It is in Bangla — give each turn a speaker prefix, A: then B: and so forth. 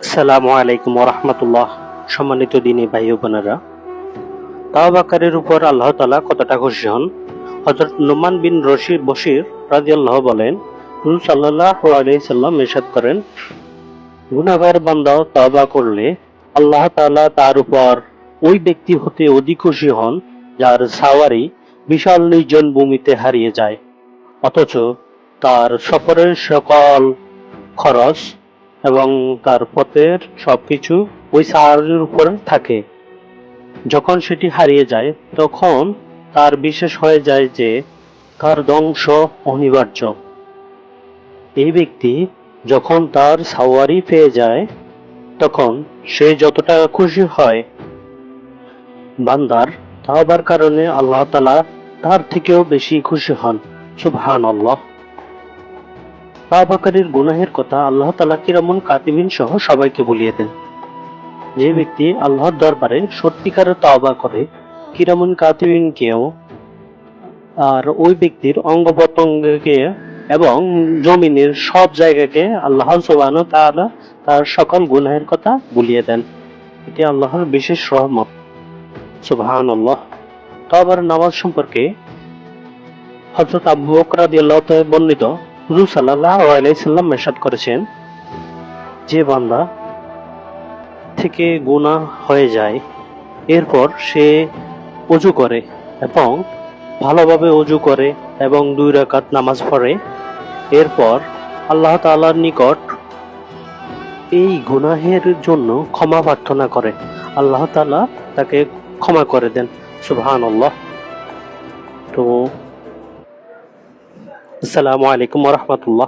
A: আসসালামু আলাইকুম রাহমাতুল্লাহ। সম্মানিত দিনী ভাই ও বোনেরা, তাওবাকারীর উপর আল্লাহ তাআলা কতটা খুশি হন। হযরত নুমান বিন বশির রাদিয়াল্লাহু বলেন, রাসূল সাল্লাল্লাহু আলাইহি সাল্লাম ইরশাদ করেন, গুনাহগার বান্দা তওবা করলে আল্লাহ তাআলা তার উপর ওই ব্যক্তি হতে অধিক খুশি হন যার সাওয়ারি বিশাল নির্জন ভূমিতে হারিয়ে যায়, অথচ তার সফরের সকল খরচ এবং তার পথের সবকিছু ওই সাহায্যের উপর থাকে। যখন সেটি হারিয়ে যায় তখন তার বিশেষ হয়ে যায় যে তার ধ্বংস অনিবার্য। এই ব্যক্তি যখন তার সাওয়ারি পেয়ে যায় তখন সে যতটা খুশি হয়, বান্দার তাওবার কারণে আল্লাহ তাআলা তার থেকেও বেশি খুশি হন। সুবহানাল্লাহ। তাওবাকারীর গুনাহের কথা আল্লাহ তাআলা কিরামুন কাতিবিন সহ সবাইকে বলিয়ে দেন। যে ব্যক্তি আল্লাহর দরবারে সত্যিকারের তওবা করে, কিরামুন কাতিবিনকেও আর ওই ব্যক্তির অঙ্গ প্রত্যঙ্গকে এবং জমিনের সব জায়গাকে আল্লাহ সুবহানাহু ওয়া তাআলা তার সকল গুনাহের কথা ভুলিয়ে দেন। এটি আল্লাহর বিশেষ রহমত। সুবহানাল্লাহ। তওবার নামাজ সম্পর্কে হযরত আবু বকর রাদিয়াল্লাহু তাআলা বর্ণিত, হুজুর সাল্লাল্লাহু আলাইহি সাল্লাম ইরশাদ করেছেন, যে বান্দা থেকে গুনাহ হয়ে যায় এরপর সে ওযু করে এবং ভালোভাবে ওযু করে এবং 2 রাকাত নামাজ পড়ে, এরপর আল্লাহ তাআলার নিকট এই গুনাহের জন্য ক্ষমা প্রার্থনা করে, আল্লাহ তাআলা তাকে ক্ষমা করে দেন। সুবহানাল্লাহ। তো আসসালামু আলাইকুম ওয়া রাহমাতুল্লাহ।